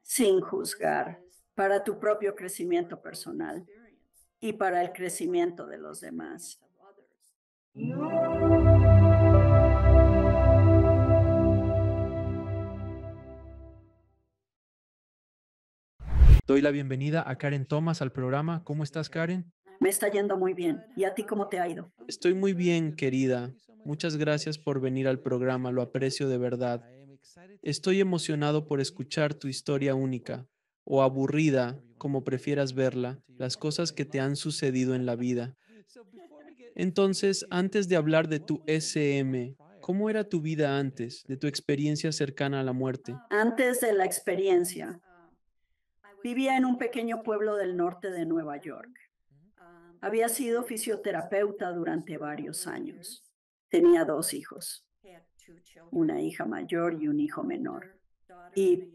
sin juzgar, para tu propio crecimiento personal y para el crecimiento de los demás. Doy la bienvenida a Karen Thomas al programa. ¿Cómo estás, Karen? Me está yendo muy bien. ¿Y a ti cómo te ha ido? Estoy muy bien, querida. Muchas gracias por venir al programa, lo aprecio de verdad. Estoy emocionado por escuchar tu historia única, o aburrida, como prefieras verla, las cosas que te han sucedido en la vida. Entonces, antes de hablar de tu SM, ¿cómo era tu vida antes, de tu experiencia cercana a la muerte? Antes de la experiencia, vivía en un pequeño pueblo del norte de Nueva York. Había sido fisioterapeuta durante varios años. Tenía dos hijos, una hija mayor y un hijo menor. Y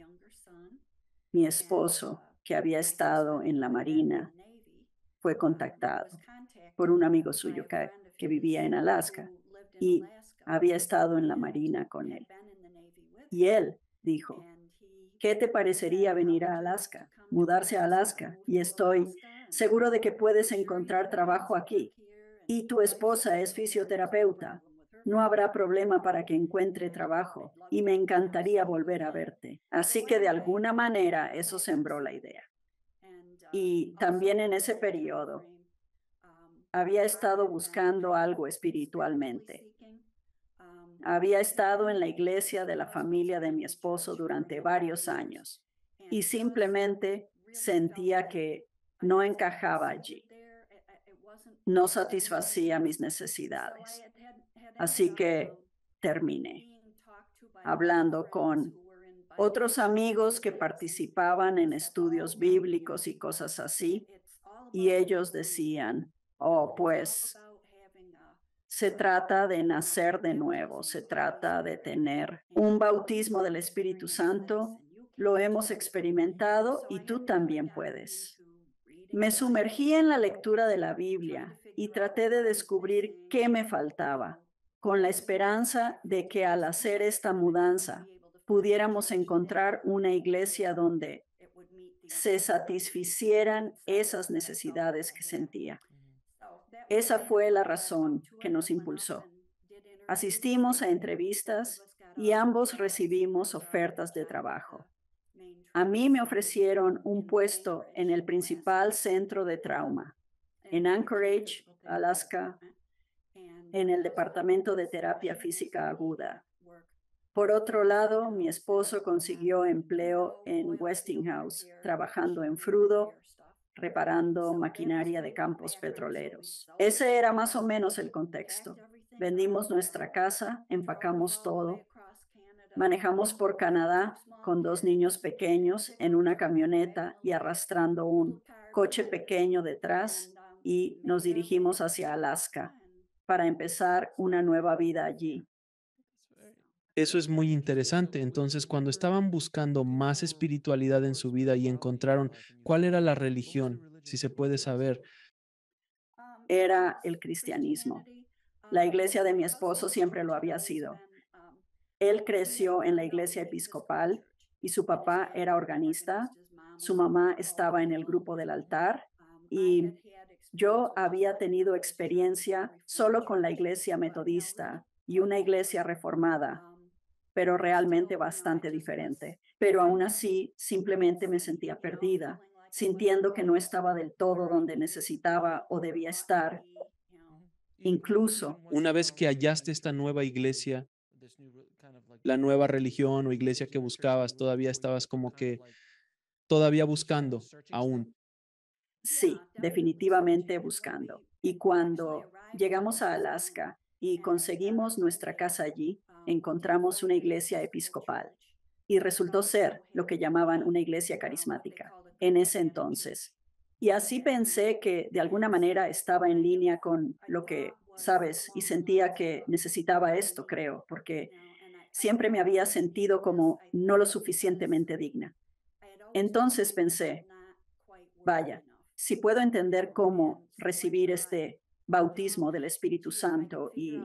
mi esposo, que había estado en la Marina, fue contactado por un amigo suyo que vivía en Alaska y había estado en la Marina con él. Y él dijo, ¿qué te parecería venir a Alaska, mudarse a Alaska? Y estoy seguro de que puedes encontrar trabajo aquí. Y tu esposa es fisioterapeuta. No habrá problema para que encuentre trabajo y me encantaría volver a verte. Así que de alguna manera eso sembró la idea. Y también en ese periodo había estado buscando algo espiritualmente. Había estado en la iglesia de la familia de mi esposo durante varios años y simplemente sentía que no encajaba allí, no satisfacía mis necesidades. Así que terminé hablando con otros amigos que participaban en estudios bíblicos y cosas así, y ellos decían, oh, pues se trata de nacer de nuevo, se trata de tener un bautismo del Espíritu Santo. Lo hemos experimentado y tú también puedes. Me sumergí en la lectura de la Biblia y traté de descubrir qué me faltaba, con la esperanza de que al hacer esta mudanza pudiéramos encontrar una iglesia donde se satisficieran esas necesidades que sentía. Esa fue la razón que nos impulsó. Asistimos a entrevistas y ambos recibimos ofertas de trabajo. A mí me ofrecieron un puesto en el principal centro de trauma, en Anchorage, Alaska, en el departamento de terapia física aguda. Por otro lado, mi esposo consiguió empleo en Westinghouse, trabajando en Frudo, reparando maquinaria de campos petroleros. Ese era más o menos el contexto. Vendimos nuestra casa, empacamos todo, manejamos por Canadá con dos niños pequeños en una camioneta y arrastrando un coche pequeño detrás y nos dirigimos hacia Alaska para empezar una nueva vida allí. Eso es muy interesante. Entonces, cuando estaban buscando más espiritualidad en su vida y encontraron cuál era la religión, si se puede saber. Era el cristianismo. La iglesia de mi esposo siempre lo había sido. Él creció en la iglesia episcopal y su papá era organista, su mamá estaba en el grupo del altar y yo había tenido experiencia solo con la iglesia metodista y una iglesia reformada, pero realmente bastante diferente. Pero aún así, simplemente me sentía perdida, sintiendo que no estaba del todo donde necesitaba o debía estar. Incluso Una vez que hallaste esta nueva iglesia, la nueva religión o iglesia que buscabas, todavía estabas como que todavía buscando aún. sí, definitivamente buscando. Y cuando llegamos a Alaska y conseguimos nuestra casa allí, encontramos una iglesia episcopal y resultó ser lo que llamaban una iglesia carismática en ese entonces. Y así pensé que de alguna manera estaba en línea con lo que, sabes, y sentía que necesitaba esto, creo, porque siempre me había sentido como no lo suficientemente digna. Entonces pensé, vaya, si puedo entender cómo recibir este bautismo del Espíritu Santo y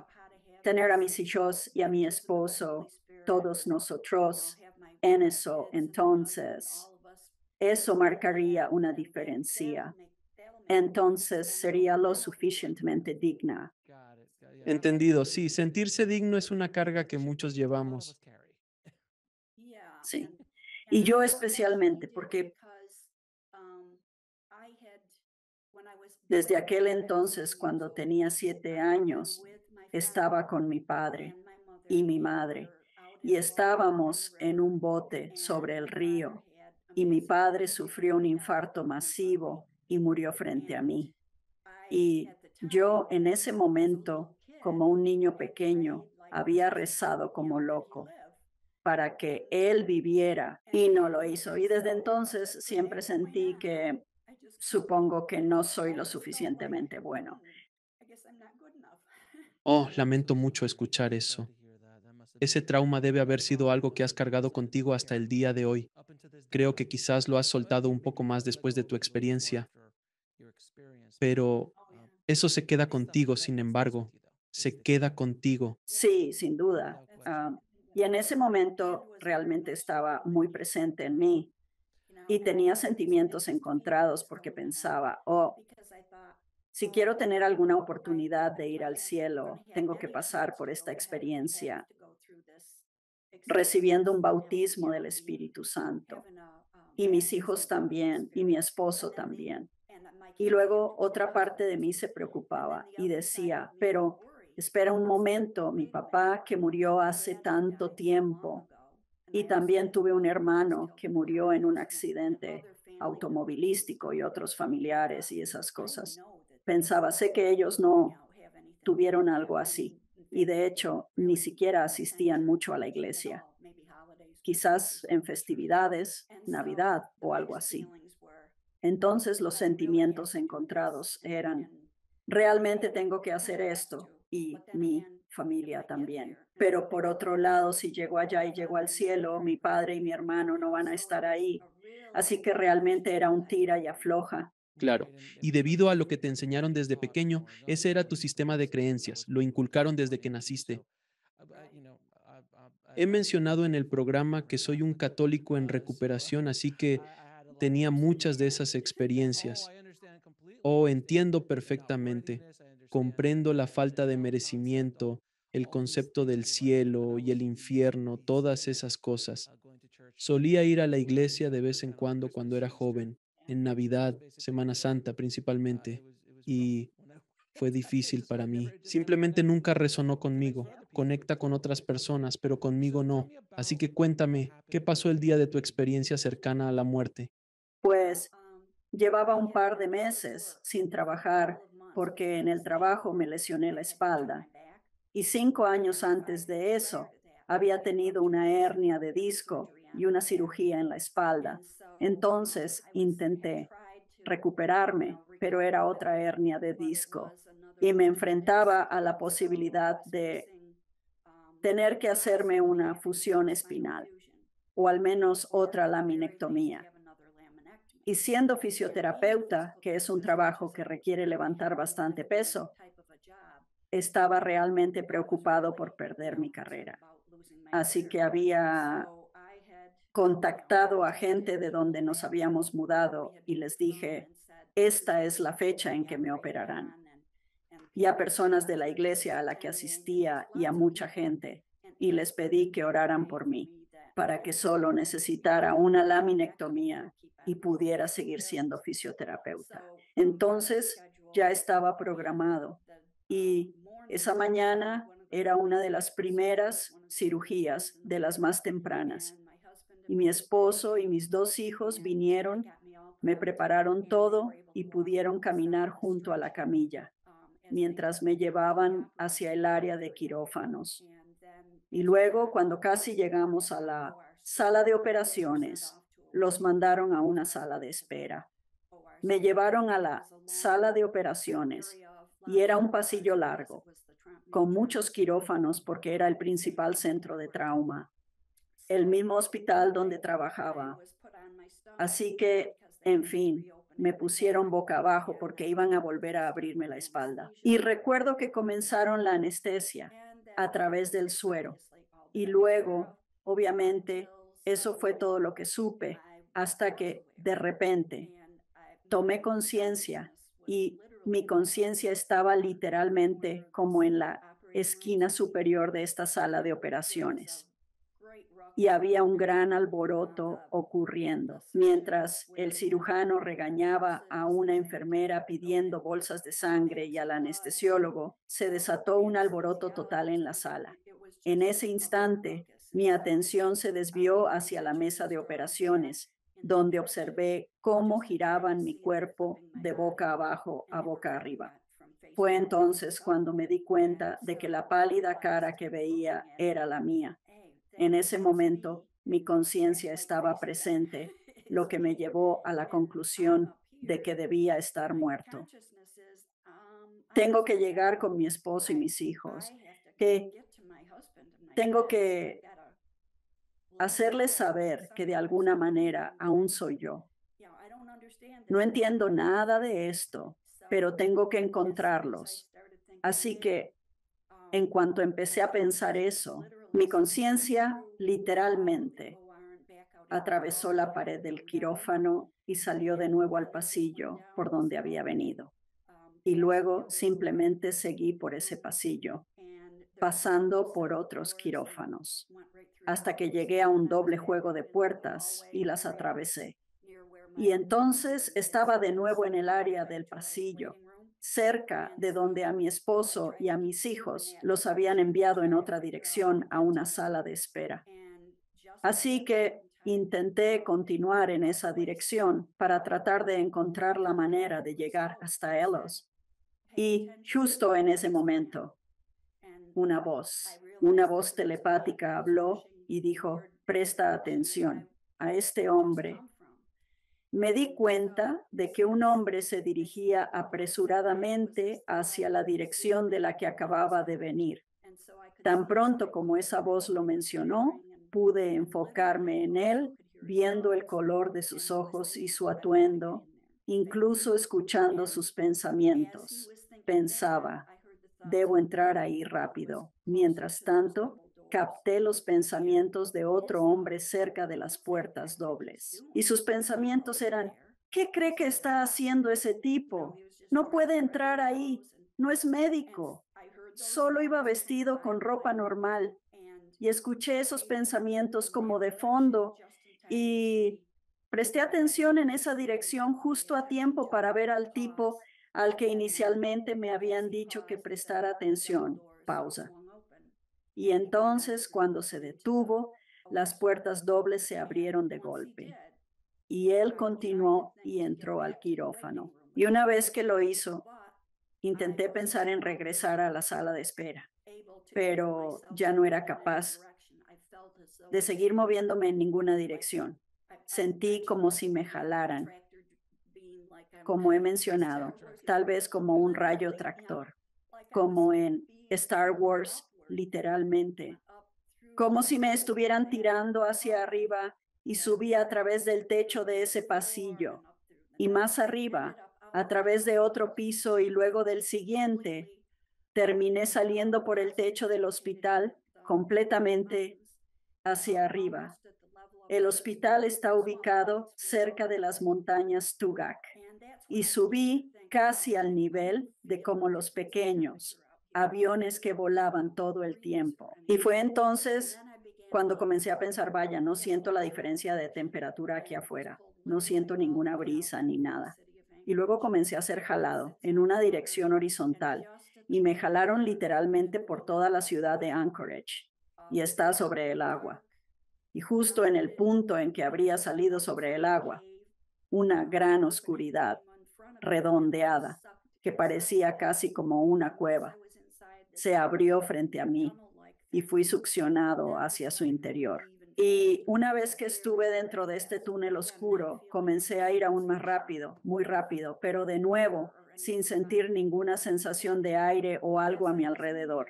tener a mis hijos y a mi esposo, todos nosotros, en eso, entonces, eso marcaría una diferencia. Entonces sería lo suficientemente digna. Entendido, sí, sentirse digno es una carga que muchos llevamos. Sí. Y yo especialmente, porque desde aquel entonces, cuando tenía 7 años, estaba con mi padre y mi madre, y estábamos en un bote sobre el río, y mi padre sufrió un infarto masivo y murió frente a mí. Y yo en ese momento, como un niño pequeño, había rezado como loco para que él viviera y no lo hizo. Y desde entonces siempre sentí que supongo que no soy lo suficientemente bueno. Oh, lamento mucho escuchar eso. Ese trauma debe haber sido algo que has cargado contigo hasta el día de hoy. Creo que quizás lo has soltado un poco más después de tu experiencia, pero eso se queda contigo, sin embargo, se queda contigo. Sí, sin duda. Y en ese momento realmente estaba muy presente en mí y tenía sentimientos encontrados porque pensaba, oh, si quiero tener alguna oportunidad de ir al cielo, tengo que pasar por esta experiencia, recibiendo un bautismo del Espíritu Santo. Y mis hijos también, y mi esposo también. Y luego otra parte de mí se preocupaba y decía, pero espera un momento, mi papá que murió hace tanto tiempo, y también tuve un hermano que murió en un accidente automovilístico y otros familiares y esas cosas. Pensaba, sé que ellos no tuvieron algo así y de hecho ni siquiera asistían mucho a la iglesia, quizás en festividades, Navidad o algo así. Entonces los sentimientos encontrados eran, realmente tengo que hacer esto y mi familia también. Pero por otro lado, si llego allá y llego al cielo, mi padre y mi hermano no van a estar ahí. Así que realmente era un tira y afloja. Claro, y debido a lo que te enseñaron desde pequeño, ese era tu sistema de creencias, lo inculcaron desde que naciste. He mencionado en el programa que soy un católico en recuperación, así que tenía muchas de esas experiencias. Oh, entiendo perfectamente. Comprendo la falta de merecimiento, el concepto del cielo y el infierno, todas esas cosas. Solía ir a la iglesia de vez en cuando era joven, en Navidad, Semana Santa principalmente, y fue difícil para mí. Simplemente nunca resonó conmigo. Conecta con otras personas, pero conmigo no. Así que cuéntame, ¿qué pasó el día de tu experiencia cercana a la muerte? Pues llevaba un par de meses sin trabajar porque en el trabajo me lesioné la espalda. Y 5 años antes de eso, había tenido una hernia de disco y una cirugía en la espalda. Entonces intenté recuperarme, pero era otra hernia de disco y me enfrentaba a la posibilidad de tener que hacerme una fusión espinal o al menos otra laminectomía. Y siendo fisioterapeuta, que es un trabajo que requiere levantar bastante peso, estaba realmente preocupado por perder mi carrera. Así que había contactado a gente de donde nos habíamos mudado y les dije, esta es la fecha en que me operarán. Y a personas de la iglesia a la que asistía y a mucha gente, y les pedí que oraran por mí, para que solo necesitara una laminectomía y pudiera seguir siendo fisioterapeuta. Entonces ya estaba programado y esa mañana era una de las primeras cirugías, de las más tempranas. Y mi esposo y mis 2 hijos vinieron, me prepararon todo y pudieron caminar junto a la camilla mientras me llevaban hacia el área de quirófanos. Y luego, cuando casi llegamos a la sala de operaciones, los mandaron a una sala de espera. Me llevaron a la sala de operaciones y era un pasillo largo, con muchos quirófanos porque era el principal centro de trauma, el mismo hospital donde trabajaba. Así que, en fin, me pusieron boca abajo porque iban a volver a abrirme la espalda. Y recuerdo que comenzaron la anestesia a través del suero. Y luego, obviamente, Eso fue todo lo que supe, hasta que, de repente, tomé conciencia y mi conciencia estaba literalmente como en la esquina superior de esta sala de operaciones. Y había un gran alboroto ocurriendo, mientras el cirujano regañaba a una enfermera pidiendo bolsas de sangre y al anestesiólogo, se desató un alboroto total en la sala. En ese instante, mi atención se desvió hacia la mesa de operaciones, donde observé cómo giraban mi cuerpo de boca abajo a boca arriba. Fue entonces cuando me di cuenta de que la pálida cara que veía era la mía. En ese momento, mi conciencia estaba presente, lo que me llevó a la conclusión de que debía estar muerto. Tengo que llegar con mi esposo y mis hijos, que tengo que hacerles saber que de alguna manera aún soy yo. No entiendo nada de esto, pero tengo que encontrarlos. Así que, en cuanto empecé a pensar eso, mi conciencia literalmente atravesó la pared del quirófano y salió de nuevo al pasillo por donde había venido. Y luego simplemente seguí por ese pasillo, pasando por otros quirófanos, hasta que llegué a un doble juego de puertas y las atravesé. Y entonces estaba de nuevo en el área del pasillo, cerca de donde a mi esposo y a mis hijos los habían enviado en otra dirección a una sala de espera. Así que intenté continuar en esa dirección para tratar de encontrar la manera de llegar hasta ellos. Y justo en ese momento, una voz telepática habló y dijo, presta atención a este hombre. Me di cuenta de que un hombre se dirigía apresuradamente hacia la dirección de la que acababa de venir. Tan pronto como esa voz lo mencionó, pude enfocarme en él, viendo el color de sus ojos y su atuendo, incluso escuchando sus pensamientos. Pensaba, debo entrar ahí rápido. Mientras tanto, capté los pensamientos de otro hombre cerca de las puertas dobles. Y sus pensamientos eran, ¿qué cree que está haciendo ese tipo? No puede entrar ahí. No es médico. Solo iba vestido con ropa normal. Y escuché esos pensamientos como de fondo y presté atención en esa dirección justo a tiempo para ver al tipo al que inicialmente me habían dicho que prestara atención. Pausa. Y entonces, cuando se detuvo, las puertas dobles se abrieron de golpe. Y él continuó y entró al quirófano. Y una vez que lo hizo, intenté pensar en regresar a la sala de espera, pero ya no era capaz de seguir moviéndome en ninguna dirección. Sentí como si me jalaran, como he mencionado, tal vez como un rayo tractor, como en Star Wars, literalmente, como si me estuvieran tirando hacia arriba y subí a través del techo de ese pasillo y más arriba, a través de otro piso y luego del siguiente. Terminé saliendo por el techo del hospital completamente hacia arriba. El hospital está ubicado cerca de las montañas Tugak y subí casi al nivel de como los pequeños aviones que volaban todo el tiempo. Y fue entonces cuando comencé a pensar, vaya, no siento la diferencia de temperatura aquí afuera, no siento ninguna brisa ni nada. Y luego comencé a ser jalado en una dirección horizontal y me jalaron literalmente por toda la ciudad de Anchorage y está sobre el agua. Y justo en el punto en que habría salido sobre el agua, una gran oscuridad redondeada que parecía casi como una cueva se abrió frente a mí y fui succionado hacia su interior. Y una vez que estuve dentro de este túnel oscuro, comencé a ir aún más rápido, muy rápido, pero de nuevo, sin sentir ninguna sensación de aire o algo a mi alrededor.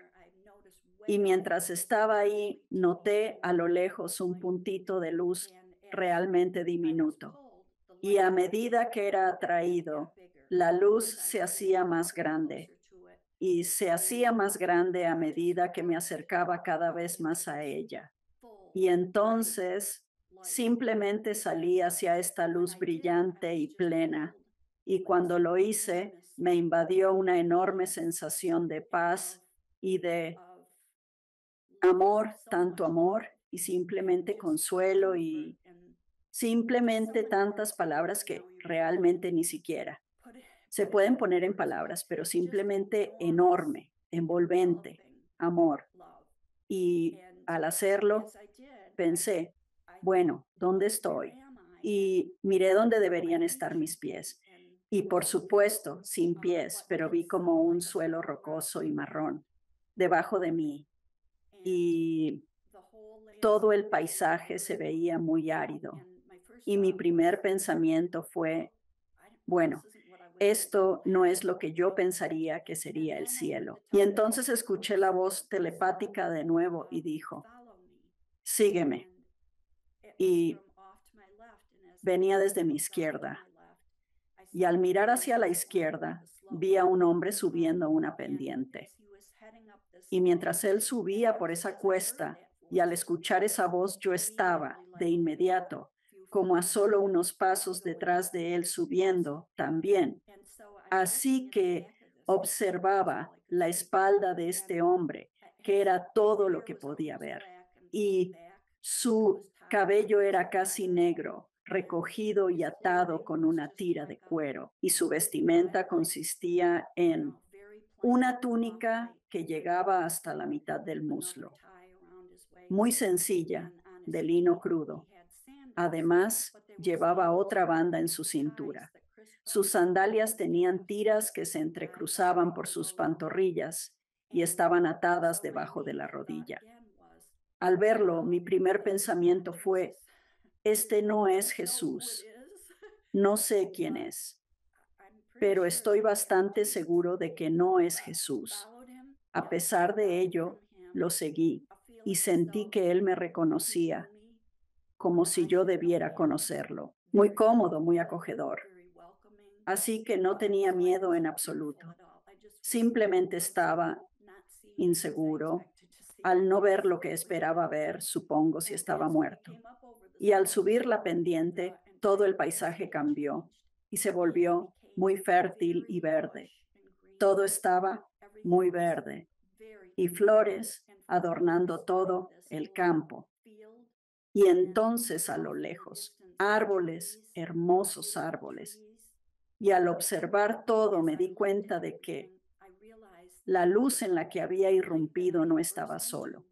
Y mientras estaba ahí, noté a lo lejos un puntito de luz realmente diminuto. Y a medida que era atraído, la luz se hacía más grande y se hacía más grande a medida que me acercaba cada vez más a ella. Y entonces Simplemente salí hacia esta luz brillante y plena, y cuando lo hice, me invadió una enorme sensación de paz y de amor, tanto amor y simplemente consuelo y simplemente tantas palabras que realmente ni siquiera se pueden poner en palabras, pero simplemente enorme, envolvente, amor. Y al hacerlo, pensé, bueno, ¿dónde estoy? Y miré dónde deberían estar mis pies. Y por supuesto, sin pies, pero vi como un suelo rocoso y marrón debajo de mí. Y todo el paisaje se veía muy árido. Y mi primer pensamiento fue, bueno, esto no es lo que yo pensaría que sería el cielo. Y entonces escuché la voz telepática de nuevo y dijo, sígueme. Y venía desde mi izquierda. Y al mirar hacia la izquierda, vi a un hombre subiendo una pendiente. Y mientras él subía por esa cuesta, y al escuchar esa voz, yo estaba, de inmediato, como a solo unos pasos detrás de él subiendo también. Así que observaba la espalda de este hombre, que era todo lo que podía ver. Y su cabello era casi negro, recogido y atado con una tira de cuero, y su vestimenta consistía en una túnica que llegaba hasta la mitad del muslo, muy sencilla, de lino crudo. Además, llevaba otra banda en su cintura. Sus sandalias tenían tiras que se entrecruzaban por sus pantorrillas y estaban atadas debajo de la rodilla. Al verlo, mi primer pensamiento fue, este no es Jesús. No sé quién es, pero estoy bastante seguro de que no es Jesús. A pesar de ello, lo seguí y sentí que él me reconocía, como si yo debiera conocerlo. Muy cómodo, muy acogedor. Así que no tenía miedo en absoluto. Simplemente estaba inseguro al no ver lo que esperaba ver, supongo si estaba muerto. Y al subir la pendiente, todo el paisaje cambió y se volvió muy fértil y verde. Todo estaba muy verde y flores adornando todo el campo. Y entonces a lo lejos, árboles, hermosos árboles. Y al observar todo me di cuenta de que la luz en la que había irrumpido no estaba solo.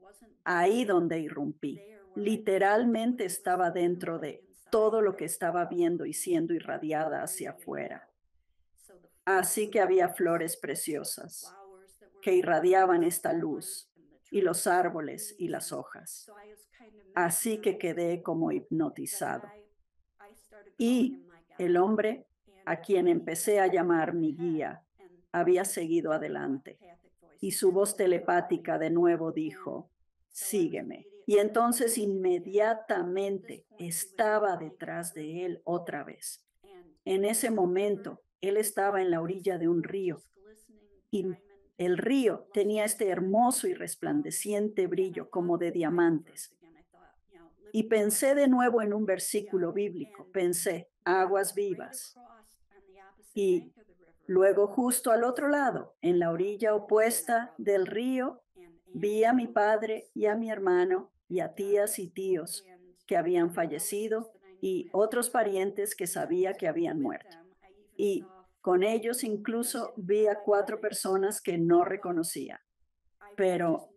Ahí donde irrumpí, literalmente estaba dentro de todo lo que estaba viendo y siendo irradiada hacia afuera. Así que había flores preciosas que irradiaban esta luz y los árboles y las hojas. Así que quedé como hipnotizado. Y el hombre, a quien empecé a llamar mi guía, había seguido adelante. Y su voz telepática de nuevo dijo, sígueme. Y entonces inmediatamente estaba detrás de él otra vez. En ese momento, él estaba en la orilla de un río y el río tenía este hermoso y resplandeciente brillo como de diamantes. Y pensé de nuevo en un versículo bíblico, pensé, aguas vivas. Y luego justo al otro lado, en la orilla opuesta del río, vi a mi padre y a mi hermano y a tías y tíos que habían fallecido y otros parientes que sabía que habían muerto. Y con ellos incluso vi a 4 personas que no reconocía, pero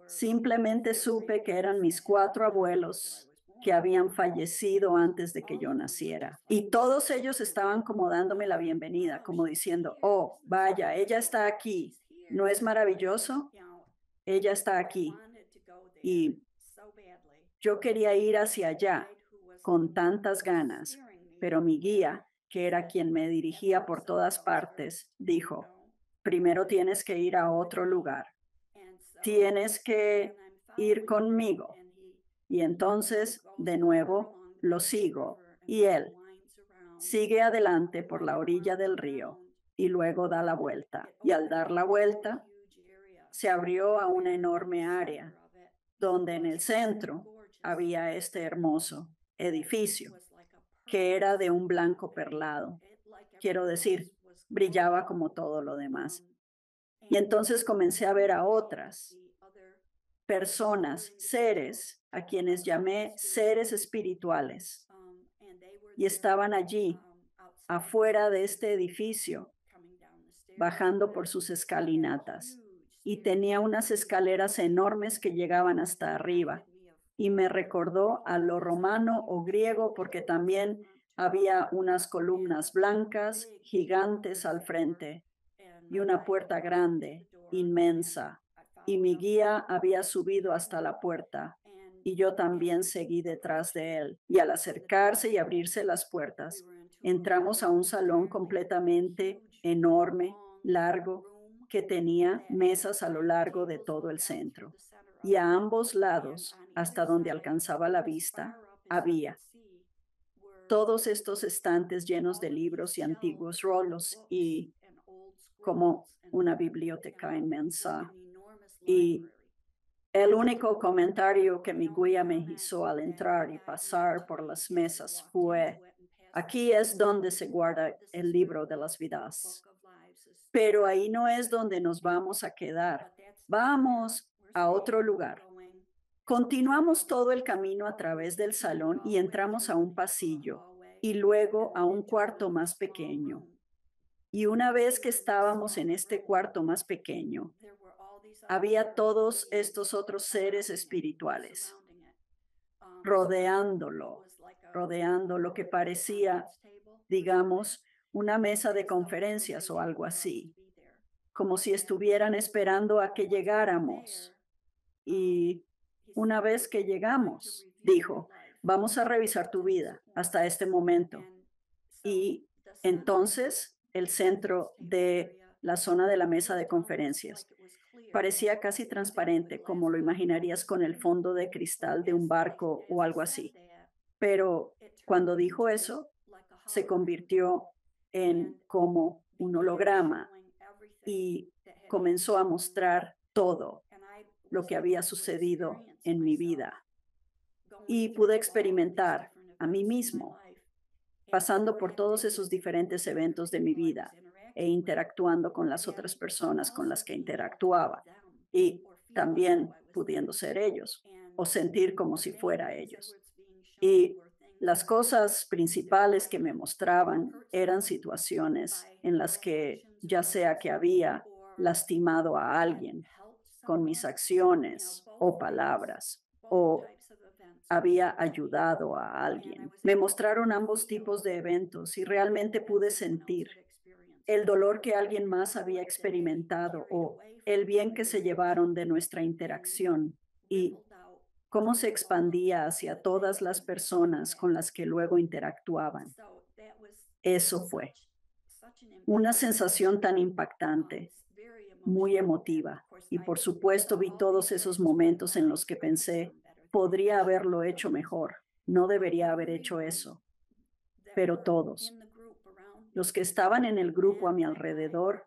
simplemente supe que eran mis 4 abuelos que habían fallecido antes de que yo naciera. Y todos ellos estaban como dándome la bienvenida, como diciendo, oh, vaya, ella está aquí. ¿No es maravilloso? Ella está aquí. Y yo quería ir hacia allá con tantas ganas, pero mi guía, que era quien me dirigía por todas partes, dijo, primero tienes que ir a otro lugar. Tienes que ir conmigo. Y entonces, de nuevo, lo sigo. Y él sigue adelante por la orilla del río y luego da la vuelta. Y al dar la vuelta, se abrió a una enorme área, donde en el centro había este hermoso edificio que era de un blanco perlado. Quiero decir, brillaba como todo lo demás. Y entonces comencé a ver a otras personas, seres, a quienes llamé seres espirituales. Y estaban allí, afuera de este edificio, bajando por sus escalinatas. Y tenía unas escaleras enormes que llegaban hasta arriba. Y me recordó a lo romano o griego porque también había unas columnas blancas gigantes al frente y una puerta grande, inmensa. Y mi guía había subido hasta la puerta y yo también seguí detrás de él. Y al acercarse y abrirse las puertas, entramos a un salón completamente enorme, largo, que tenía mesas a lo largo de todo el centro. Y a ambos lados, hasta donde alcanzaba la vista, había todos estos estantes llenos de libros y antiguos rolos y como una biblioteca inmensa. Y el único comentario que mi guía me hizo al entrar y pasar por las mesas fue: aquí es donde se guarda el libro de las vidas. Pero ahí no es donde nos vamos a quedar. Vamos a otro lugar. Continuamos todo el camino a través del salón y entramos a un pasillo y luego a un cuarto más pequeño. Y una vez que estábamos en este cuarto más pequeño, había todos estos otros seres espirituales rodeando lo que parecía, digamos, una mesa de conferencias o algo así, como si estuvieran esperando a que llegáramos. Y una vez que llegamos, dijo: vamos a revisar tu vida hasta este momento. Y entonces el centro de la zona de la mesa de conferencias parecía casi transparente, como lo imaginarías con el fondo de cristal de un barco o algo así. Pero cuando dijo eso, se convirtió en como un holograma y comenzó a mostrar todo lo que había sucedido en mi vida. Y pude experimentar a mí mismo, pasando por todos esos diferentes eventos de mi vida e interactuando con las otras personas con las que interactuaba y también pudiendo ser ellos o sentir como si fuera ellos. Y las cosas principales que me mostraban eran situaciones en las que ya sea que había lastimado a alguien con mis acciones o palabras o había ayudado a alguien. Me mostraron ambos tipos de eventos y realmente pude sentir el dolor que alguien más había experimentado o el bien que se llevaron de nuestra interacción y cómo se expandía hacia todas las personas con las que luego interactuaban. Eso fue una sensación tan impactante, muy emotiva. Y por supuesto vi todos esos momentos en los que pensé: podría haberlo hecho mejor, no debería haber hecho eso. Pero todos, los que estaban en el grupo a mi alrededor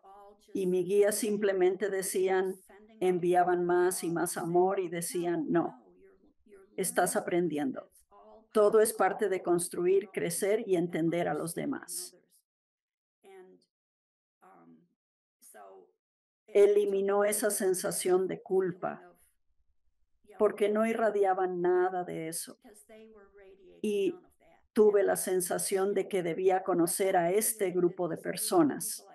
y mi guía simplemente decían, enviaban más y más amor y decían: no, estás aprendiendo. Todo es parte de construir, crecer y entender a los demás. Eliminó esa sensación de culpa porque no irradiaban nada de eso. Y tuve la sensación de que debía conocer a este grupo de personas.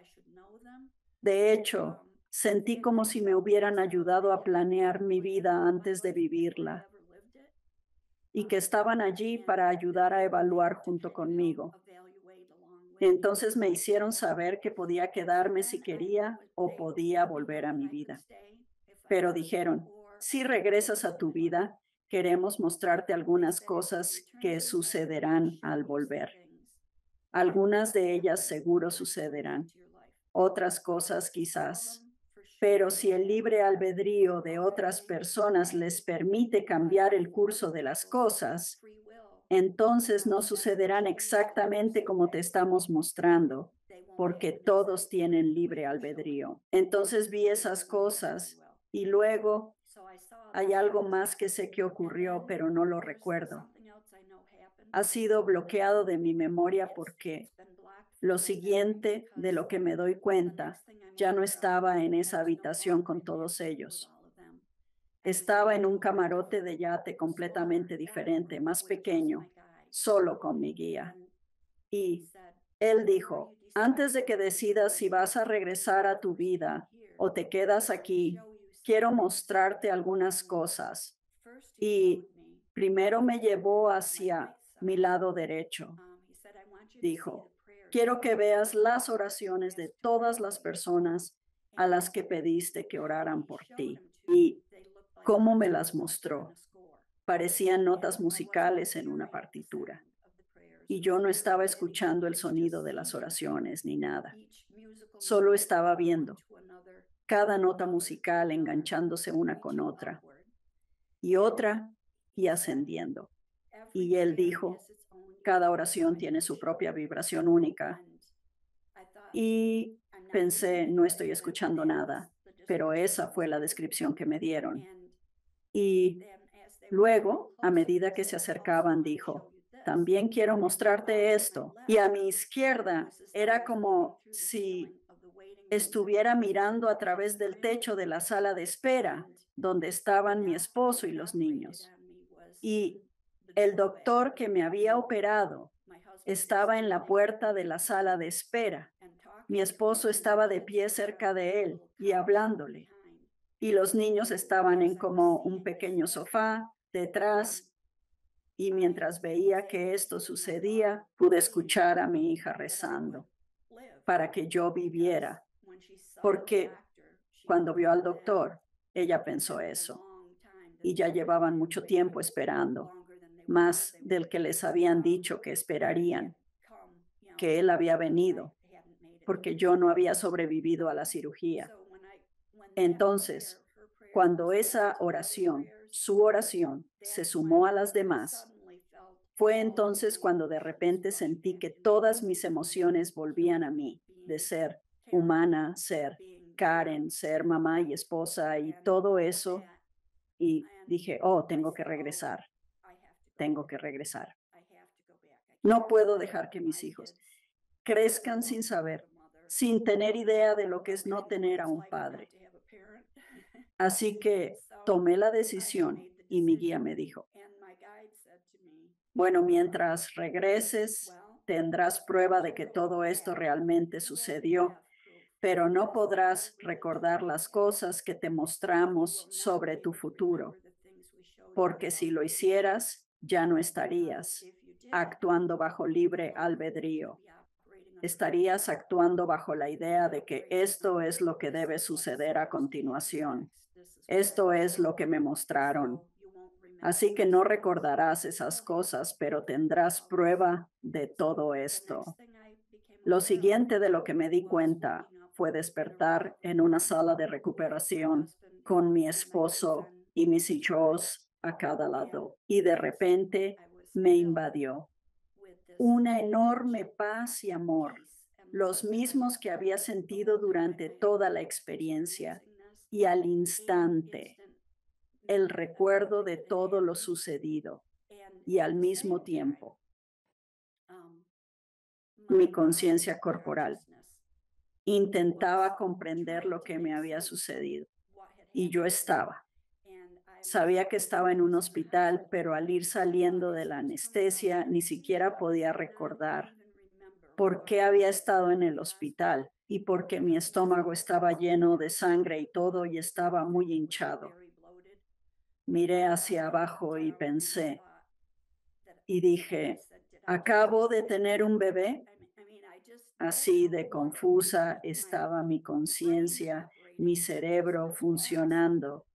De hecho, sentí como si me hubieran ayudado a planear mi vida antes de vivirla y que estaban allí para ayudar a evaluar junto conmigo. Entonces me hicieron saber que podía quedarme si quería o podía volver a mi vida. Pero dijeron: si regresas a tu vida, queremos mostrarte algunas cosas que sucederán al volver. Algunas de ellas seguro sucederán, otras cosas quizás. Pero si el libre albedrío de otras personas les permite cambiar el curso de las cosas, entonces no sucederán exactamente como te estamos mostrando, porque todos tienen libre albedrío. Entonces vi esas cosas y luego Hay algo más que sé que ocurrió, pero no lo recuerdo. Ha sido bloqueado de mi memoria porque lo siguiente de lo que me doy cuenta ya no estaba en esa habitación con todos ellos. Estaba en un camarote de yate completamente diferente, más pequeño, solo con mi guía. Y él dijo, antes de que decidas si vas a regresar a tu vida o te quedas aquí, quiero mostrarte algunas cosas. Y primero me llevó hacia mi lado derecho. Dijo, quiero que veas las oraciones de todas las personas a las que pediste que oraran por ti. Y cómo me las mostró. Parecían notas musicales en una partitura. Y yo no estaba escuchando el sonido de las oraciones ni nada. Solo estaba viendo cada nota musical enganchándose una con otra y otra y ascendiendo. Y él dijo, cada oración tiene su propia vibración única. Y pensé, no estoy escuchando nada, pero esa fue la descripción que me dieron. Y luego, a medida que se acercaban, dijo, también quiero mostrarte esto. Y a mi izquierda era como si estuviera mirando a través del techo de la sala de espera, donde estaban mi esposo y los niños. Y el doctor que me había operado estaba en la puerta de la sala de espera. Mi esposo estaba de pie cerca de él y hablándole. Y los niños estaban en como un pequeño sofá detrás. Y mientras veía que esto sucedía, pude escuchar a mi hija rezando para que yo viviera, porque cuando vio al doctor, ella pensó eso. Y ya llevaban mucho tiempo esperando, más del que les habían dicho que esperarían, que él había venido, porque yo no había sobrevivido a la cirugía. Entonces, cuando esa oración, su oración, se sumó a las demás, fue entonces cuando de repente sentí que todas mis emociones volvían a mí, de ser humana, ser Karen, ser mamá y esposa y todo eso. Y dije, oh, tengo que regresar, tengo que regresar. No puedo dejar que mis hijos crezcan sin saber, sin tener idea de lo que es no tener a un padre. Así que tomé la decisión y mi guía me dijo, bueno, mientras regreses, tendrás prueba de que todo esto realmente sucedió, pero no podrás recordar las cosas que te mostramos sobre tu futuro, porque si lo hicieras, ya no estarías actuando bajo libre albedrío. Estarías actuando bajo la idea de que esto es lo que debe suceder a continuación. Esto es lo que me mostraron. Así que no recordarás esas cosas, pero tendrás prueba de todo esto. Lo siguiente de lo que me di cuenta fue despertar en una sala de recuperación con mi esposo y mis hijos a cada lado. Y de repente me invadió una enorme paz y amor, los mismos que había sentido durante toda la experiencia. Y al instante, el recuerdo de todo lo sucedido. Y al mismo tiempo, mi conciencia corporal intentaba comprender lo que me había sucedido. Y yo sabía que estaba en un hospital, pero al ir saliendo de la anestesia, ni siquiera podía recordar por qué había estado en el hospital y porque mi estómago estaba lleno de sangre y todo y estaba muy hinchado. Miré hacia abajo y pensé y dije, ¿acabo de tener un bebé? Así de confusa estaba mi conciencia, mi cerebro funcionando,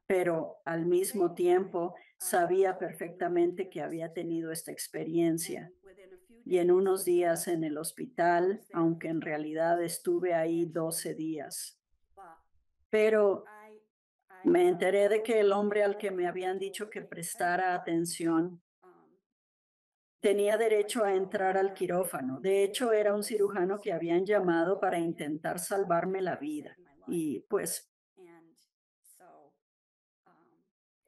pero al mismo tiempo sabía perfectamente que había tenido esta experiencia. Y en unos días en el hospital, aunque en realidad estuve ahí 12 días. Pero me enteré de que el hombre al que me habían dicho que prestara atención tenía derecho a entrar al quirófano. De hecho, era un cirujano que habían llamado para intentar salvarme la vida. Y pues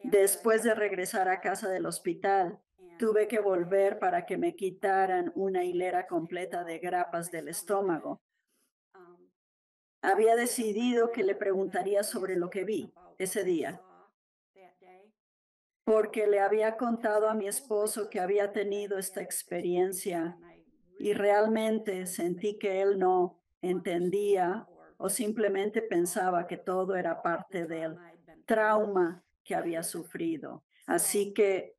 Después de regresar a casa del hospital, tuve que volver para que me quitaran una hilera completa de grapas del estómago. Había decidido que le preguntaría sobre lo que vi ese día, porque le había contado a mi esposo que había tenido esta experiencia y realmente sentí que él no entendía o simplemente pensaba que todo era parte del trauma que había sufrido. Así que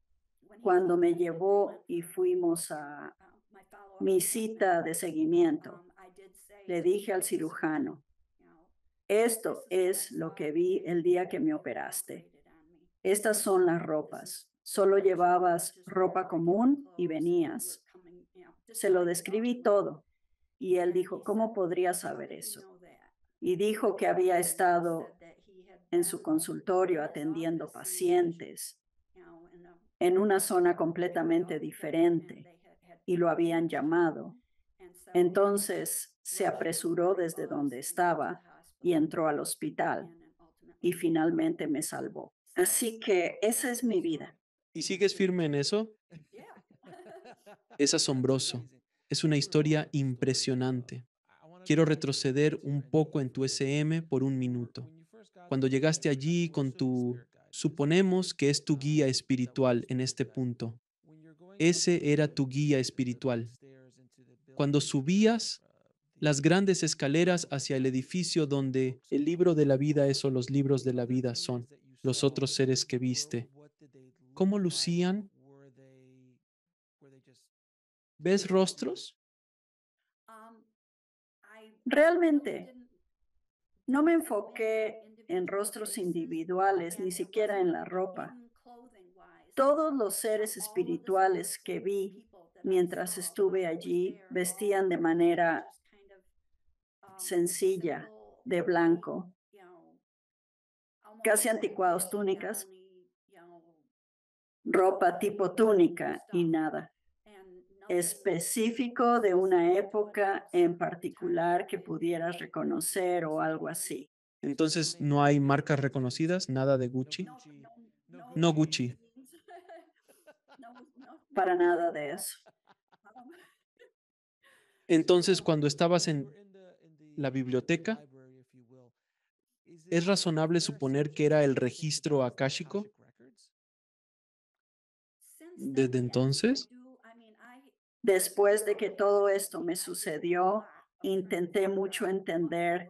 cuando me llevó y fuimos a mi cita de seguimiento, le dije al cirujano, esto es lo que vi el día que me operaste. Estas son las ropas. Solo llevabas ropa común y venías. Se lo describí todo y él dijo, ¿cómo podría saber eso? Y dijo que había estado en su consultorio atendiendo pacientes en una zona completamente diferente y lo habían llamado. Entonces se apresuró desde donde estaba y entró al hospital y finalmente me salvó. Así que esa es mi vida. ¿Y sigues firme en eso? Es asombroso. Es una historia impresionante. Quiero retroceder un poco en tu SM por un minuto. Cuando llegaste allí con suponemos que es tu guía espiritual en este punto. Ese era tu guía espiritual. Cuando subías las grandes escaleras hacia el edificio donde el libro de la vida es o los libros de la vida son los otros seres que viste, ¿cómo lucían? ¿Ves rostros? Realmente no me enfoqué en rostros individuales, ni siquiera en la ropa. Todos los seres espirituales que vi mientras estuve allí vestían de manera sencilla, de blanco, casi anticuados, túnicas, ropa tipo túnica y nada específico de una época en particular que pudieras reconocer o algo así. Entonces, ¿no hay marcas reconocidas? ¿Nada de Gucci? No Gucci. Para nada de eso. Entonces, cuando estabas en la biblioteca, ¿es razonable suponer que era el registro akáshico desde entonces? Después de que todo esto me sucedió, intenté mucho entender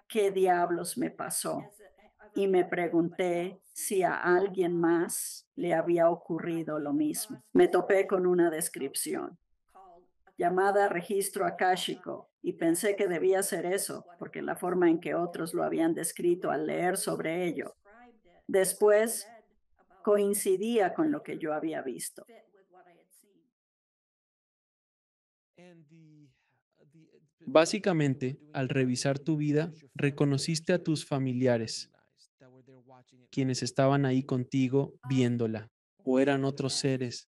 qué diablos me pasó y me pregunté si a alguien más le había ocurrido lo mismo. Me topé con una descripción llamada registro akáshico y pensé que debía ser eso, porque la forma en que otros lo habían descrito al leer sobre ello. Después coincidía con lo que yo había visto. Básicamente, al revisar tu vida, reconociste a tus familiares, quienes estaban ahí contigo viéndola, o eran otros seres.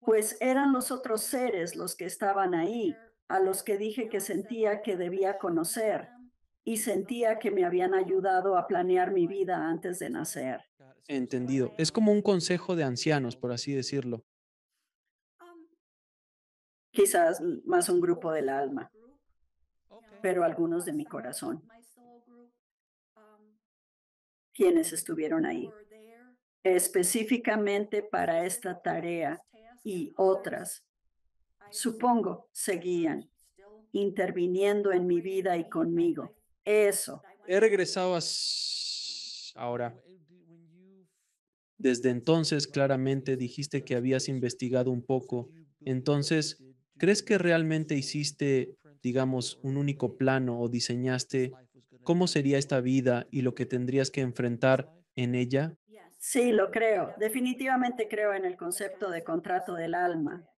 Pues eran los otros seres los que estaban ahí, a los que dije que sentía que debía conocer y sentía que me habían ayudado a planear mi vida antes de nacer. Entendido. Es como un consejo de ancianos, por así decirlo. Quizás más un grupo del alma, pero algunos de mi corazón, quienes estuvieron ahí, específicamente para esta tarea y otras, supongo, seguían interviniendo en mi vida y conmigo. Eso. He regresado ahora. Desde entonces, claramente dijiste que habías investigado un poco. Entonces, ¿crees que realmente hiciste, digamos, un único plano o diseñaste cómo sería esta vida y lo que tendrías que enfrentar en ella? Sí, lo creo. Definitivamente creo en el concepto de contrato del alma.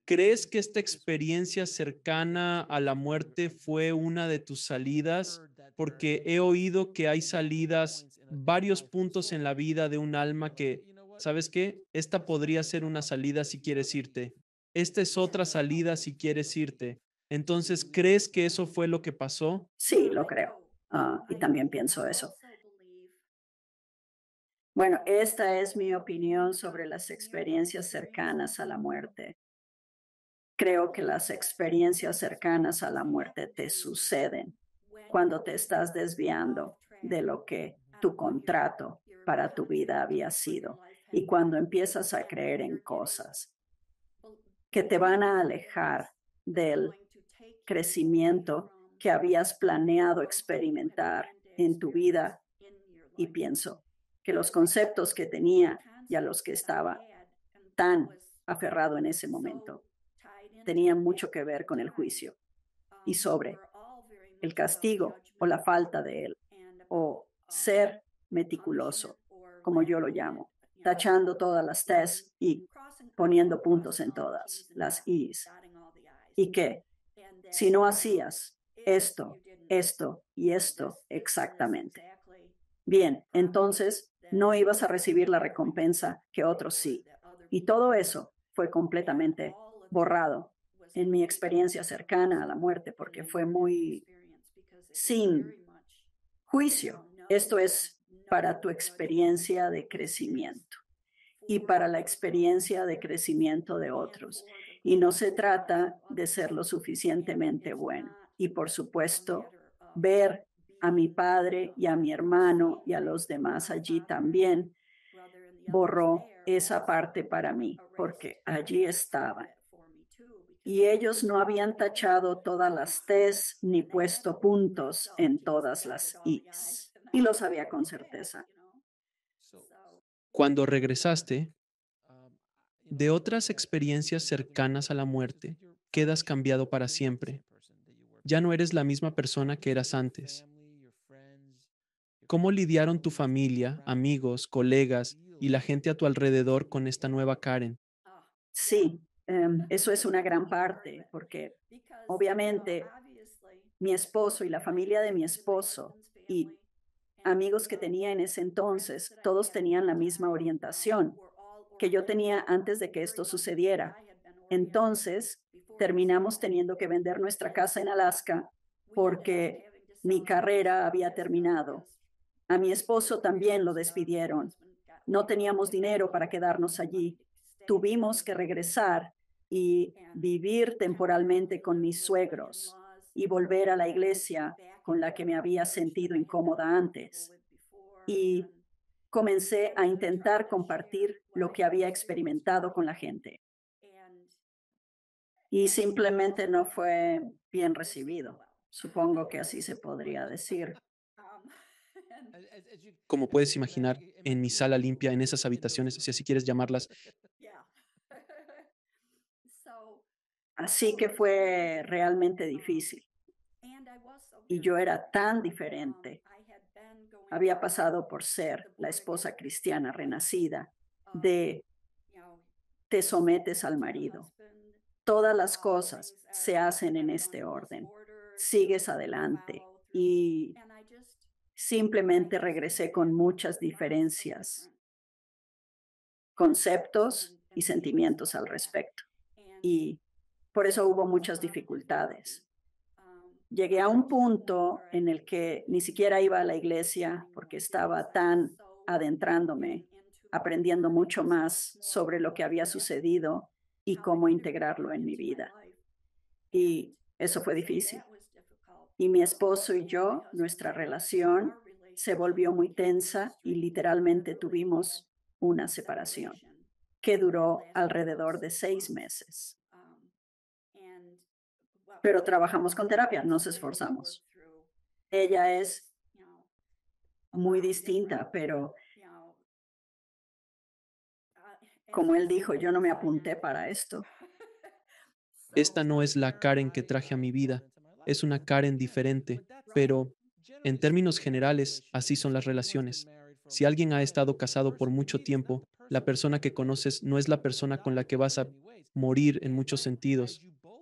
¿Crees que esta experiencia cercana a la muerte fue una de tus salidas? Porque he oído que hay salidas, varios puntos en la vida de un alma que, ¿sabes qué? Esta podría ser una salida si quieres irte. Esta es otra salida si quieres irte. Entonces, ¿crees que eso fue lo que pasó? Sí, lo creo. Y también pienso eso. Bueno, esta es mi opinión sobre las experiencias cercanas a la muerte. Creo que las experiencias cercanas a la muerte te suceden cuando te estás desviando de lo que tu contrato para tu vida había sido y cuando empiezas a creer en cosas que te van a alejar del crecimiento que habías planeado experimentar en tu vida. Y pienso que los conceptos que tenía y a los que estaba tan aferrado en ese momento tenían mucho que ver con el juicio y sobre el castigo o la falta de él, o ser meticuloso, como yo lo llamo, tachando todas las T's y poniendo puntos en todas las I's. Y que si no hacías esto, esto y esto exactamente, bien, entonces no ibas a recibir la recompensa que otros sí. Y todo eso fue completamente borrado en mi experiencia cercana a la muerte, porque fue muy sin juicio. Esto es para tu experiencia de crecimiento y para la experiencia de crecimiento de otros. Y no se trata de ser lo suficientemente bueno. Y por supuesto, ver a mi padre y a mi hermano y a los demás allí también borró esa parte para mí, porque allí estaban. Y ellos no habían tachado todas las T's ni puesto puntos en todas las I's. Y lo sabía con certeza. Cuando regresaste de otras experiencias cercanas a la muerte, quedas cambiado para siempre. Ya no eres la misma persona que eras antes. ¿Cómo lidiaron tu familia, amigos, colegas y la gente a tu alrededor con esta nueva Karen? Sí, eso es una gran parte, porque obviamente mi esposo y la familia de mi esposo y amigos que tenía en ese entonces, todos tenían la misma orientación que yo tenía antes de que esto sucediera. Entonces, terminamos teniendo que vender nuestra casa en Alaska porque mi carrera había terminado. A mi esposo también lo despidieron. No teníamos dinero para quedarnos allí. Tuvimos que regresar y vivir temporalmente con mis suegros y volver a la iglesia con la que me había sentido incómoda antes. Y comencé a intentar compartir lo que había experimentado con la gente. Y simplemente no fue bien recibido. Supongo que así se podría decir. Como puedes imaginar, en mi sala limpia, en esas habitaciones, si así quieres llamarlas, Así que fue realmente difícil. Y yo era tan diferente. Había pasado por ser la esposa cristiana renacida, de te sometes al marido. Todas las cosas se hacen en este orden. Sigues adelante. Y simplemente regresé con muchas diferencias, conceptos y sentimientos al respecto. Y por eso hubo muchas dificultades. Llegué a un punto en el que ni siquiera iba a la iglesia porque estaba tan adentrándome, aprendiendo mucho más sobre lo que había sucedido y cómo integrarlo en mi vida. Y eso fue difícil. Y mi esposo y yo, nuestra relación se volvió muy tensa y literalmente tuvimos una separación que duró alrededor de 6 meses. Pero trabajamos con terapia, nos esforzamos. Ella es muy distinta, pero como él dijo, yo no me apunté para esto. esta no es la Karen que traje a mi vida, es una Karen diferente, pero en términos generales, así son las relaciones. Si alguien ha estado casado por mucho tiempo, la persona que conoces no es la persona con la que vas a morir en muchos sentidos.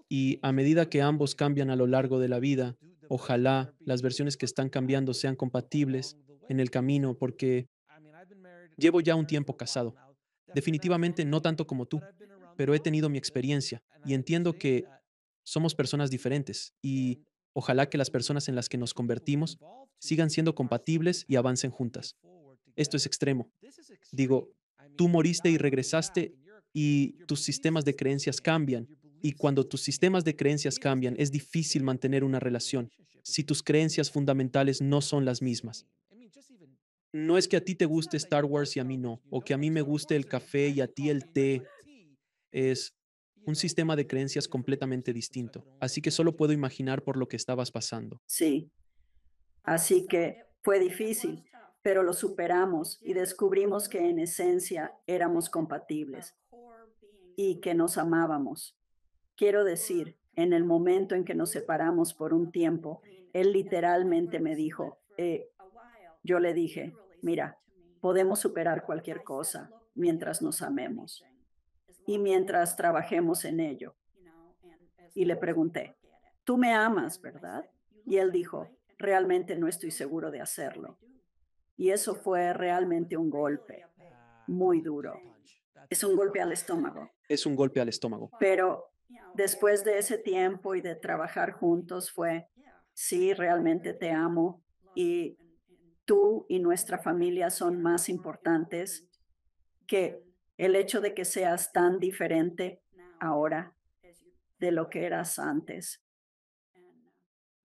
Y a medida que ambos cambian a lo largo de la vida, ojalá las versiones que están cambiando sean compatibles en el camino, porque llevo ya un tiempo casado. Definitivamente no tanto como tú, pero he tenido mi experiencia y entiendo que somos personas diferentes y ojalá que las personas en las que nos convertimos sigan siendo compatibles y avancen juntas. Esto es extremo. Digo, tú moriste y regresaste y tus sistemas de creencias cambian. Y cuando tus sistemas de creencias cambian, es difícil mantener una relación si tus creencias fundamentales no son las mismas. No es que a ti te guste Star Wars y a mí no, o que a mí me guste el café y a ti el té. Es un sistema de creencias completamente distinto. Así que solo puedo imaginar por lo que estabas pasando. Sí, así que fue difícil, pero lo superamos y descubrimos que en esencia éramos compatibles y que nos amábamos. Quiero decir, en el momento en que nos separamos por un tiempo, él literalmente me dijo, yo le dije, mira, podemos superar cualquier cosa mientras nos amemos y mientras trabajemos en ello. Y le pregunté, tú me amas, ¿verdad? Y él dijo, realmente no estoy seguro de hacerlo. Y eso fue realmente un golpe muy duro. Es un golpe al estómago. Es un golpe al estómago. Pero después de ese tiempo y de trabajar juntos fue, sí, realmente te amo y tú y nuestra familia son más importantes que el hecho de que seas tan diferente ahora de lo que eras antes.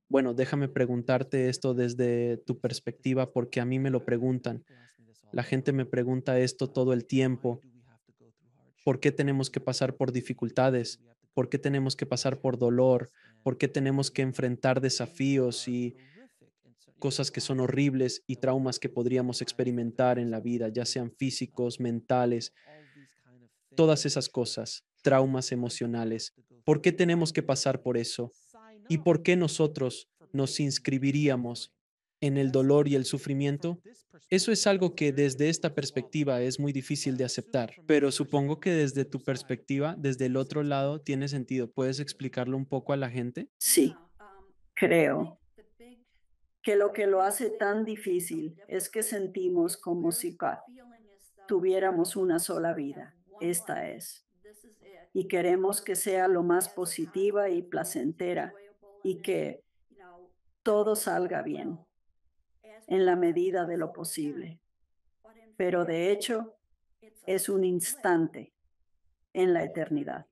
Bueno, déjame preguntarte esto desde tu perspectiva, porque a mí me lo preguntan. La gente me pregunta esto todo el tiempo. ¿Por qué tenemos que pasar por dificultades? ¿Por qué tenemos que pasar por dolor? ¿Por qué tenemos que enfrentar desafíos y cosas que son horribles y traumas que podríamos experimentar en la vida, ya sean físicos, mentales, todas esas cosas, traumas emocionales? ¿Por qué tenemos que pasar por eso? ¿Y por qué nosotros nos inscribiríamos en el dolor y el sufrimiento? Eso es algo que desde esta perspectiva es muy difícil de aceptar, pero supongo que desde tu perspectiva, desde el otro lado, tiene sentido. ¿Puedes explicarlo un poco a la gente? Sí, creo que lo hace tan difícil es que sentimos como si tuviéramos una sola vida. Esta es. Y queremos que sea lo más positiva y placentera y que todo salga bien en la medida de lo posible. Pero de hecho es un instante en la eternidad.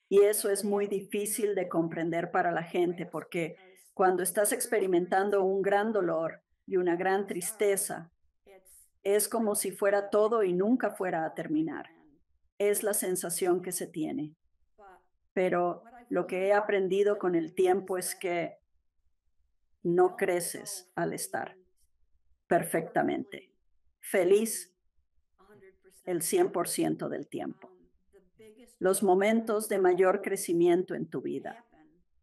Y eso es muy difícil de comprender para la gente porque cuando estás experimentando un gran dolor y una gran tristeza, es como si fuera todo y nunca fuera a terminar. Es la sensación que se tiene. Pero lo que he aprendido con el tiempo es que no creces al estar perfectamente feliz el 100% del tiempo. Los momentos de mayor crecimiento en tu vida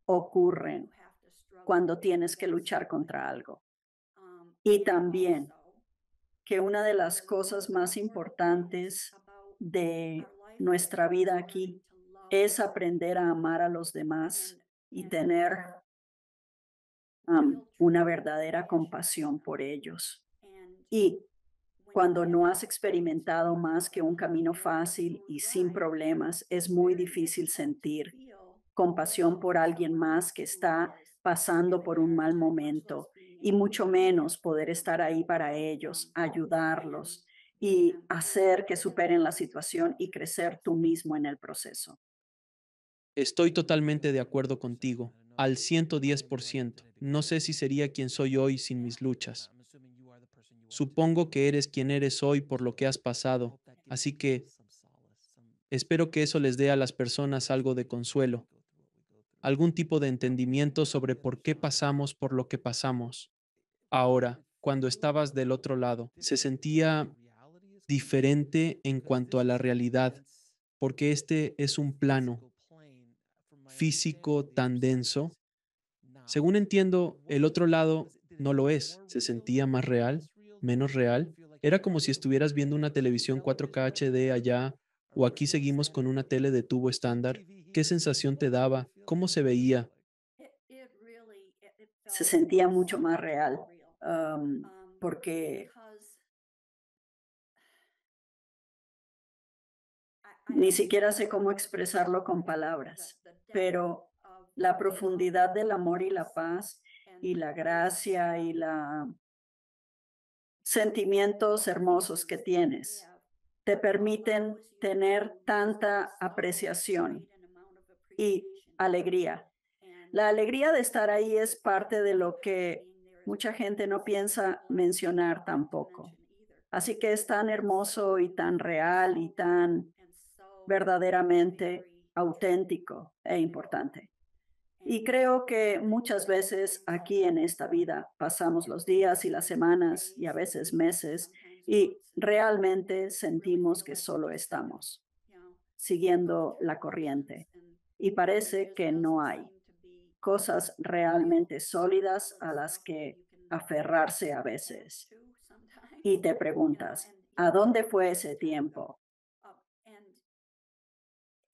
ocurren cuando tienes que luchar contra algo. Y también que una de las cosas más importantes de nuestra vida aquí es aprender a amar a los demás y tener una verdadera compasión por ellos. Y cuando no has experimentado más que un camino fácil y sin problemas, es muy difícil sentir compasión por alguien más que está pasando por un mal momento y mucho menos poder estar ahí para ellos, ayudarlos y hacer que superen la situación y crecer tú mismo en el proceso. Estoy totalmente de acuerdo contigo, al 110%. No sé si sería quien soy hoy sin mis luchas. Supongo que eres quien eres hoy por lo que has pasado, así que espero que eso les dé a las personas algo de consuelo, algún tipo de entendimiento sobre por qué pasamos por lo que pasamos. Ahora, cuando estabas del otro lado, ¿se sentía diferente en cuanto a la realidad? Porque este es un plano físico tan denso. Según entiendo, el otro lado no lo es. ¿Se sentía más real, menos real? Era como si estuvieras viendo una televisión 4K HD allá o aquí seguimos con una tele de tubo estándar. ¿Qué sensación te daba? ¿Cómo se veía? Se sentía mucho más real porque ni siquiera sé cómo expresarlo con palabras, pero la profundidad del amor y la paz y la gracia y sentimientos hermosos que tienes. Te permiten tener tanta apreciación y alegría. La alegría de estar ahí es parte de lo que mucha gente no piensa mencionar tampoco. Así que es tan hermoso y tan real y tan verdaderamente auténtico e importante. Y creo que muchas veces aquí en esta vida pasamos los días y las semanas y a veces meses y realmente sentimos que solo estamos siguiendo la corriente. Y parece que no hay cosas realmente sólidas a las que aferrarse a veces. Y te preguntas, ¿a dónde fue ese tiempo?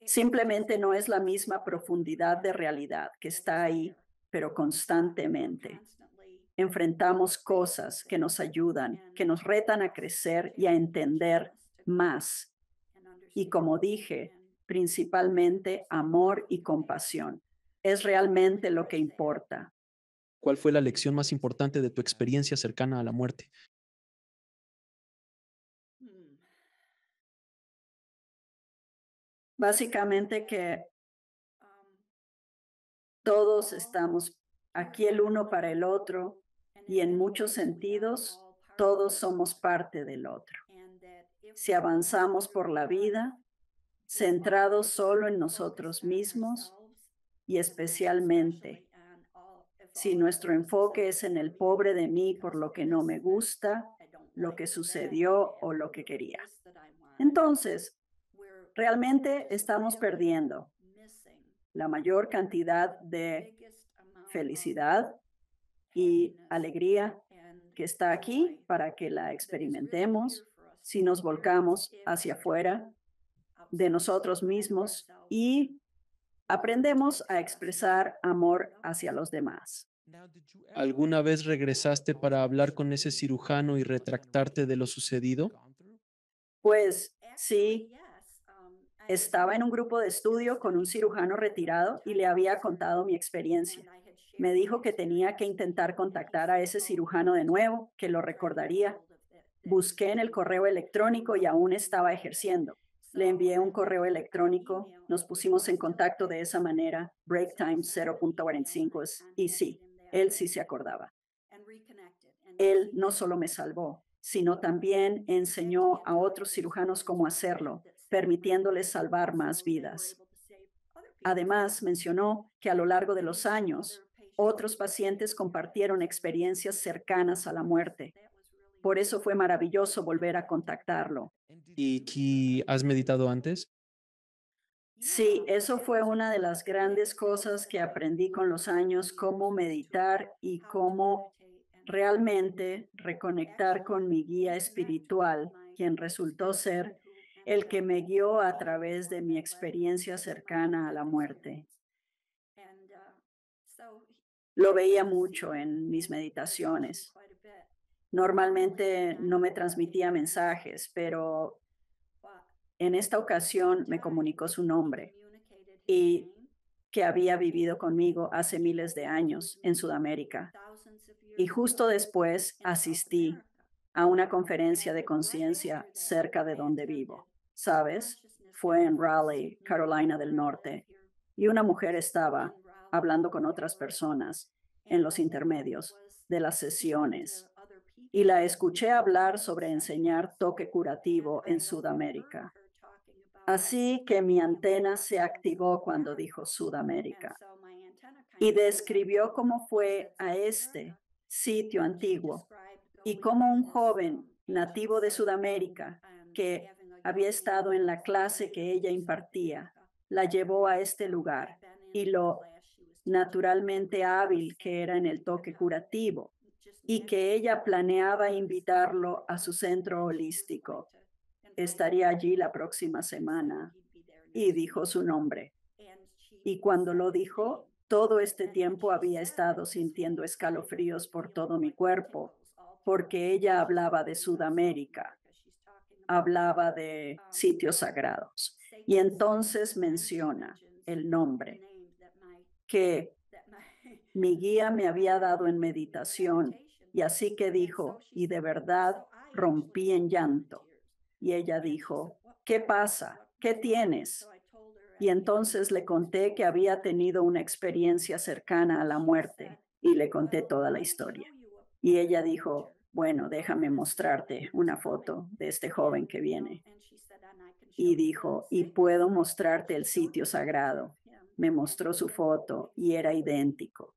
Simplemente no es la misma profundidad de realidad que está ahí, pero constantemente. Enfrentamos cosas que nos ayudan, que nos retan a crecer y a entender más. Y como dije, principalmente amor y compasión. Es realmente lo que importa. ¿Cuál fue la lección más importante de tu experiencia cercana a la muerte? Básicamente que todos estamos aquí el uno para el otro y en muchos sentidos todos somos parte del otro. Si avanzamos por la vida centrados solo en nosotros mismos y especialmente si nuestro enfoque es en el pobre de mí por lo que no me gusta, lo que sucedió o lo que quería. Entonces, realmente estamos perdiendo la mayor cantidad de felicidad y alegría que está aquí para que la experimentemos si nos volcamos hacia afuera de nosotros mismos y aprendemos a expresar amor hacia los demás. ¿Alguna vez regresaste para hablar con ese cirujano y retractarte de lo sucedido? Pues sí, estaba en un grupo de estudio con un cirujano retirado y le había contado mi experiencia. Me dijo que tenía que intentar contactar a ese cirujano de nuevo, que lo recordaría. Busqué en el correo electrónico y aún estaba ejerciendo. Le envié un correo electrónico, nos pusimos en contacto de esa manera, break time 0.45, y sí, él sí se acordaba. Él no solo me salvó, sino también enseñó a otros cirujanos cómo hacerlo, permitiéndoles salvar más vidas. Además, mencionó que a lo largo de los años, otros pacientes compartieron experiencias cercanas a la muerte. Por eso fue maravilloso volver a contactarlo. ¿Y has meditado antes? Sí, eso fue una de las grandes cosas que aprendí con los años, cómo meditar y cómo realmente reconectar con mi guía espiritual, quien resultó ser el que me guió a través de mi experiencia cercana a la muerte. Lo veía mucho en mis meditaciones. Normalmente no me transmitía mensajes, pero en esta ocasión me comunicó su nombre y que había vivido conmigo hace miles de años en Sudamérica. Y justo después asistí a una conferencia de conciencia cerca de donde vivo. ¿Sabes? Fue en Raleigh, Carolina del Norte, y una mujer estaba hablando con otras personas en los intermedios de las sesiones. Y la escuché hablar sobre enseñar toque curativo en Sudamérica. Así que mi antena se activó cuando dijo Sudamérica y describió cómo fue a este sitio antiguo y cómo un joven nativo de Sudamérica que había estado en la clase que ella impartía la llevó a este lugar y lo naturalmente hábil que era en el toque curativo y que ella planeaba invitarlo a su centro holístico. Estaría allí la próxima semana y dijo su nombre. Y cuando lo dijo, todo este tiempo había estado sintiendo escalofríos por todo mi cuerpo, porque ella hablaba de Sudamérica, hablaba de sitios sagrados. Y entonces menciona el nombre que mi guía me había dado en meditación Y así que dijo, y de verdad rompí en llanto. Y ella dijo, ¿qué pasa? ¿Qué tienes? Y entonces le conté que había tenido una experiencia cercana a la muerte y le conté toda la historia. Y ella dijo, bueno, déjame mostrarte una foto de este joven que viene. Y dijo, y puedo mostrarte el sitio sagrado. Me mostró su foto y era idéntico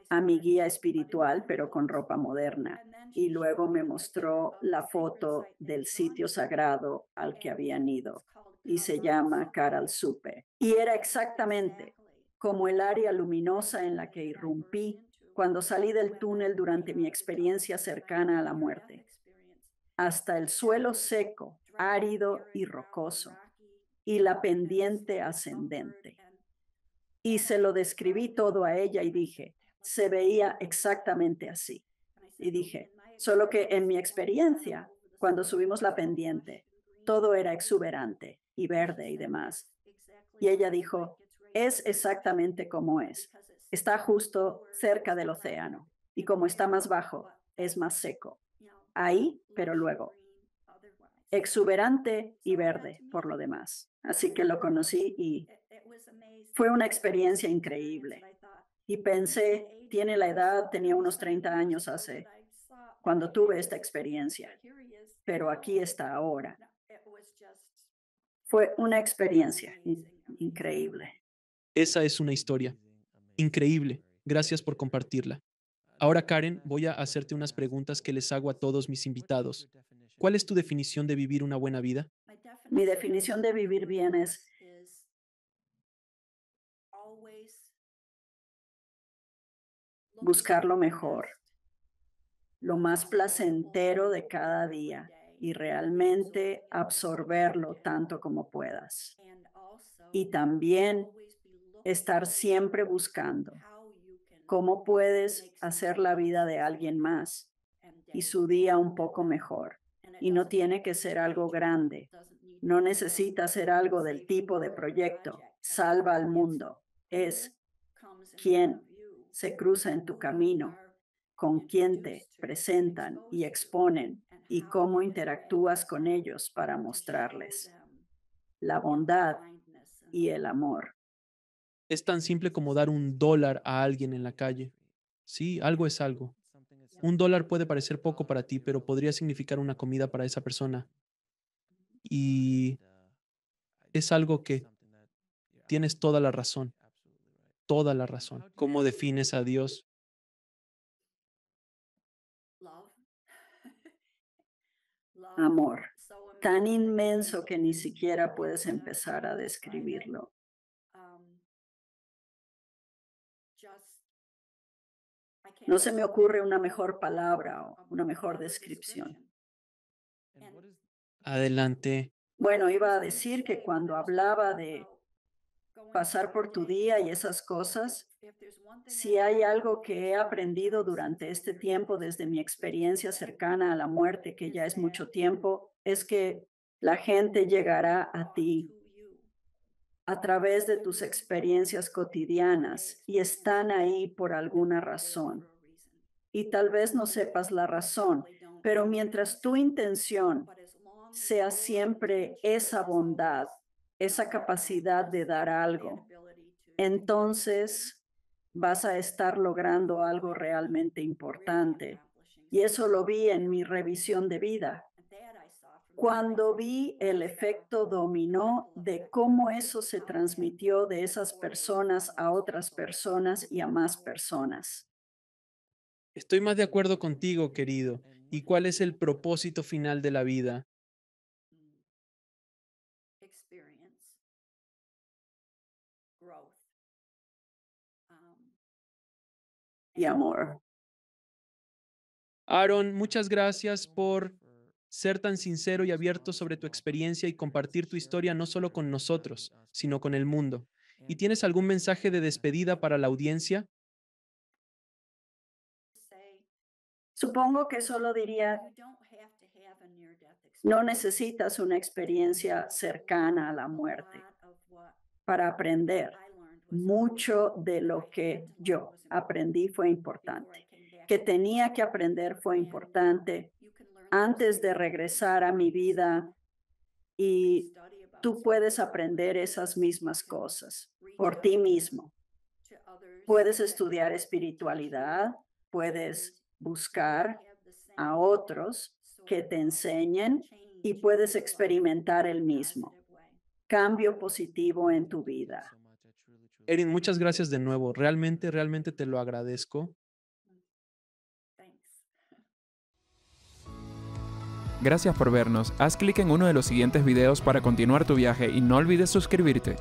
a mi guía espiritual, pero con ropa moderna. Y luego me mostró la foto del sitio sagrado al que habían ido y se llama Caral Supe. Y era exactamente como el área luminosa en la que irrumpí cuando salí del túnel durante mi experiencia cercana a la muerte, hasta el suelo seco, árido y rocoso, y la pendiente ascendente. Y se lo describí todo a ella y dije, se veía exactamente así. Y dije, solo que en mi experiencia, cuando subimos la pendiente, todo era exuberante y verde y demás. Y ella dijo, es exactamente como es. Está justo cerca del océano y como está más bajo, es más seco. Ahí, pero luego. Exuberante y verde por lo demás. Así que lo conocí y fue una experiencia increíble. Y pensé, tiene la edad, tenía unos 30 años hace, cuando tuve esta experiencia, pero aquí está ahora. Fue una experiencia increíble. Esa es una historia. Increíble. Gracias por compartirla. Ahora, Karen, voy a hacerte unas preguntas que les hago a todos mis invitados. ¿Cuál es tu definición de vivir una buena vida? Mi definición de vivir bien es buscar lo mejor, lo más placentero de cada día y realmente absorberlo tanto como puedas. Y también estar siempre buscando cómo puedes hacer la vida de alguien más y su día un poco mejor. Y no tiene que ser algo grande. No necesita ser algo del tipo de proyecto. Salva al mundo. Es quién se cruza en tu camino, con quién te presentan y exponen y cómo interactúas con ellos para mostrarles la bondad y el amor. Es tan simple como dar $1 a alguien en la calle. Sí, algo es algo. $1 puede parecer poco para ti, pero podría significar una comida para esa persona. Y es algo que tienes toda la razón, toda la razón. ¿Cómo defines a Dios? Amor, tan inmenso que ni siquiera puedes empezar a describirlo. No se me ocurre una mejor palabra o una mejor descripción. Adelante. Bueno, iba a decir que cuando hablaba de pasar por tu día y esas cosas, si hay algo que he aprendido durante este tiempo, desde mi experiencia cercana a la muerte, que ya es mucho tiempo, es que la gente llegará a ti a través de tus experiencias cotidianas y están ahí por alguna razón. Y tal vez no sepas la razón, pero mientras tu intención sea siempre esa bondad, esa capacidad de dar algo, entonces vas a estar logrando algo realmente importante. Y eso lo vi en mi revisión de vida, cuando vi el efecto dominó de cómo eso se transmitió de esas personas a otras personas y a más personas. Estoy más de acuerdo contigo, querido. ¿Y cuál es el propósito final de la vida? Y amor. Aaron, muchas gracias por ser tan sincero y abierto sobre tu experiencia y compartir tu historia no solo con nosotros, sino con el mundo. ¿Y tienes algún mensaje de despedida para la audiencia? Supongo que solo diría, no necesitas una experiencia cercana a la muerte para aprender. Mucho de lo que yo aprendí fue importante. que tenía que aprender fue importante antes de regresar a mi vida, y tú puedes aprender esas mismas cosas por ti mismo. Puedes estudiar espiritualidad, puedes buscar a otros que te enseñen y puedes experimentar el mismo cambio positivo en tu vida. Erin, muchas gracias de nuevo. Realmente, realmente te lo agradezco. Gracias por vernos. Haz clic en uno de los siguientes videos para continuar tu viaje y no olvides suscribirte.